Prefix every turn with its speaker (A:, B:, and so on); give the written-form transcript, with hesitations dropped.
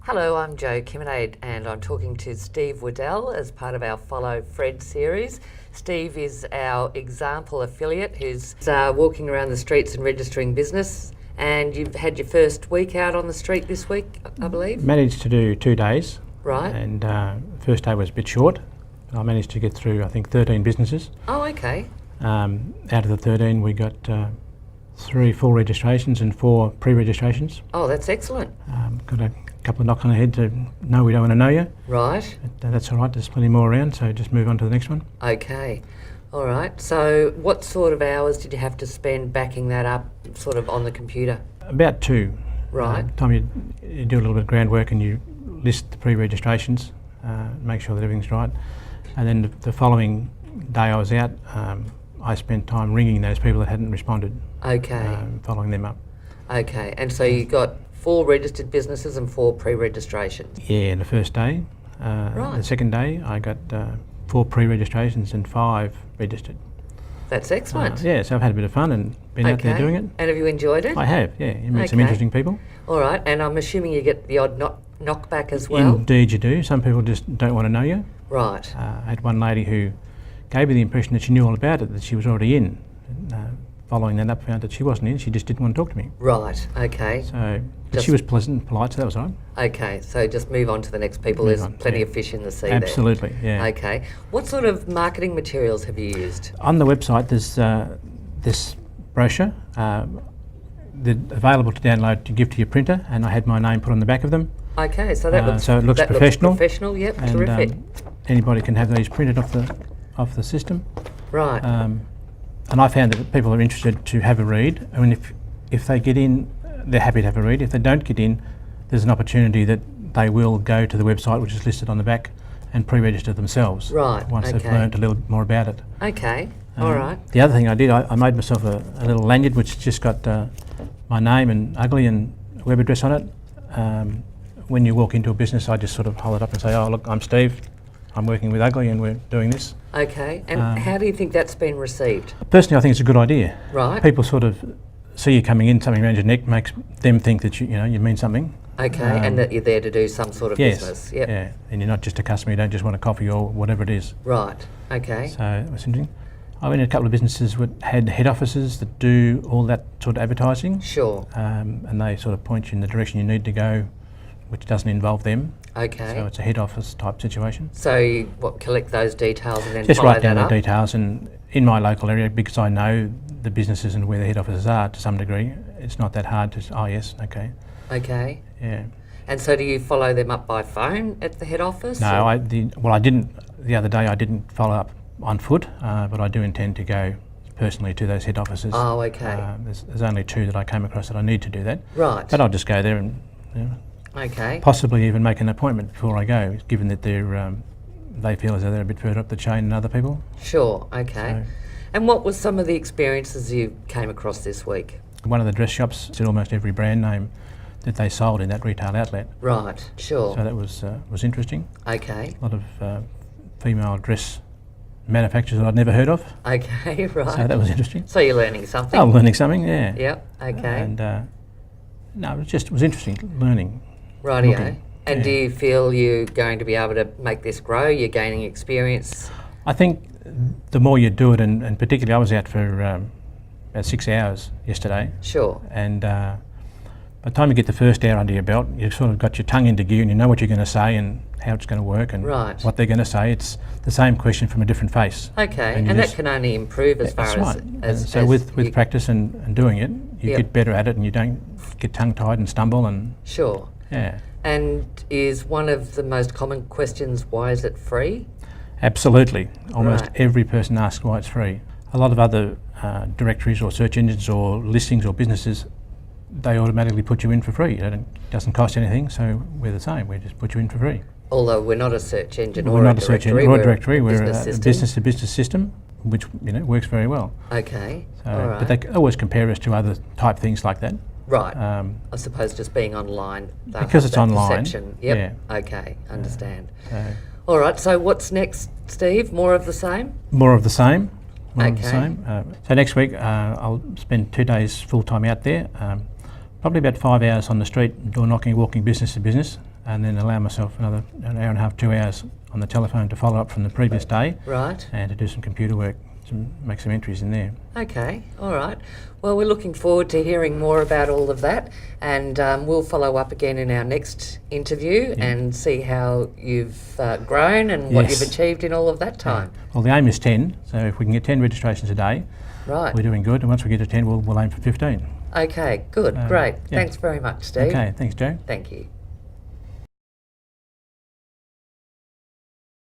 A: Hello, I'm Jo Kiminade and I'm talking to Steve Waddell as part of our Follow Fred series. Steve is our example affiliate who's walking around the streets and registering business, and you've had your first week out on the street this week, I believe?
B: Managed to do 2 days.
A: Right.
B: And first day was a bit short. I managed to get through, I think, 13 businesses.
A: Oh, okay.
B: Out of the 13, we got 3 full registrations and 4 pre-registrations.
A: Oh, that's excellent.
B: Got a couple of knocks on the head to know we don't want to know you.
A: Right.
B: But that's all right, there's plenty more around, so just move on to the next one.
A: Okay. All right. So what sort of hours did you have to spend backing that up sort of on the computer?
B: About 2.
A: Right.
B: Time you do a little bit of groundwork and you list the pre-registrations, make sure that everything's right. And then the following day I was out, I spent time ringing those people that hadn't responded.
A: Okay.
B: Following them up.
A: Okay. And so you got 4 registered businesses and 4 pre-registrations?
B: Yeah, the first day.
A: Right.
B: The second day I got 4 pre-registrations and 5 registered.
A: That's excellent.
B: Yeah, so I've had a bit of fun and been out there doing it.
A: And have you enjoyed it?
B: I have, yeah. You met some interesting people.
A: All right, and I'm assuming you get the odd knockback as well?
B: Indeed you do. Some people just don't want to know you.
A: Right.
B: I had one lady who gave me the impression that she knew all about it, that she was already in. Following that up, found that she wasn't in, she just didn't want to talk to me.
A: Right, okay.
B: So, but she was pleasant and polite, so that was all right.
A: Okay, so just move on to the next people. There's plenty of fish in the sea
B: Absolutely,
A: there.
B: yeah.
A: Okay. What sort of marketing materials have you used?
B: On the website there's this brochure available to download to give to your printer, and I had my name put on the back of them.
A: Okay, so that looks,
B: so it looks professional.
A: Looks professional, yep,
B: and,
A: terrific.
B: Anybody can have these printed off the system.
A: Right.
B: And I found that people are interested to have a read. I mean, if they get in, they're happy to have a read. If they don't get in, there's an opportunity that they will go to the website, which is listed on the back, and pre-register themselves.
A: Right,
B: once they've learned a little more about it.
A: Okay, all right.
B: The other thing I did, I made myself a little lanyard which just got my name and ugly and web address on it. When you walk into a business, I just sort of hold it up and say, oh look, I'm Steve, I'm working with Ugly and we're doing this.
A: Okay, and how do you think that's been received?
B: Personally, I think it's a good idea.
A: Right.
B: People sort of see you coming in, something around your neck makes them think that you mean something.
A: Okay, and that you're there to do some sort of business. Yep.
B: Yeah, and you're not just a customer, you don't just want a coffee or whatever it is.
A: Right, okay.
B: So it was interesting. I went in a couple of businesses that had head offices that do all that sort of advertising.
A: Sure.
B: And they sort of point you in the direction you need to go, which doesn't involve them.
A: Okay.
B: So it's a head office type situation.
A: So you collect those details and then
B: just
A: follow
B: write down
A: that
B: the
A: up?
B: details, and in my local area, because I know the businesses and where the head offices are to some degree, it's not that hard to, oh yes, okay.
A: Okay.
B: Yeah.
A: And so do you follow them up by phone at the head office?
B: No, I didn't, the other day I didn't follow up on foot, but I do intend to go personally to those head offices.
A: Oh, okay.
B: There's only 2 that I came across that I need to do that.
A: Right.
B: But I'll just go there and
A: okay.
B: possibly even make an appointment before I go, given that they feel as though they're a bit further up the chain than other people.
A: Sure, okay.
B: So,
A: and what were some of the experiences you came across this week?
B: one of the dress shops said almost every brand name that they sold in that retail outlet.
A: Right, sure.
B: So that was interesting.
A: Okay.
B: A lot of female dress manufacturers that I'd never heard of.
A: Okay, right.
B: So that was interesting.
A: So you're learning something?
B: Oh, learning something, yeah.
A: Yep, okay.
B: And no, it was interesting learning.
A: Rightio.
B: Looking,
A: and do you feel you're going to be able to make this grow? You're gaining experience?
B: I think the more you do it, and particularly I was out for about 6 hours yesterday.
A: Sure.
B: And by the time you get the first hour under your belt, you've sort of got your tongue into gear and you know what you're going to say and how it's going to work and what they're going to say. It's the same question from a different face.
A: Okay, and that can only improve as far as...
B: So with practice and doing it, you get better at it and you don't get tongue-tied and stumble and...
A: Sure.
B: Yeah.
A: And is one of the most common questions, why is it free?
B: Absolutely. Almost every person asks why it's free. A lot of other directories or search engines or listings or businesses, they automatically put you in for free. It doesn't cost anything, so we're the same. We just put you in for free.
A: Although we're not a search engine
B: or a directory. We're a directory. We're a
A: business-to-business
B: system, which works very well.
A: Okay.
B: So, all right. But they always compare us to other type things like that.
A: Right. I suppose just being online.
B: Because it's online.
A: Perception. Yep. Yeah. Okay. Understand.
B: So
A: all right. So what's next, Steve? More of the same?
B: More of the same. More
A: okay.
B: Of the same. So next week I'll spend 2 days full time out there. Probably about 5 hours on the street, door knocking, walking business to business. and then allow myself another an hour and a half, 2 hours on the telephone to follow up from the previous day,
A: Right.
B: and to do some computer work, make some entries in there.
A: Okay, all right. Well, we're looking forward to hearing more about all of that, and we'll follow up again in our next interview and see how you've grown and what
B: Yes.
A: you've achieved in all of that time.
B: Well, the aim is 10, so if we can get 10 registrations a day,
A: Right.
B: we're doing good, and once we get to 10, we'll aim for 15.
A: Okay, good, great.
B: yeah.
A: Thanks very much, Steve.
B: Okay, thanks, Joe.
A: Thank you.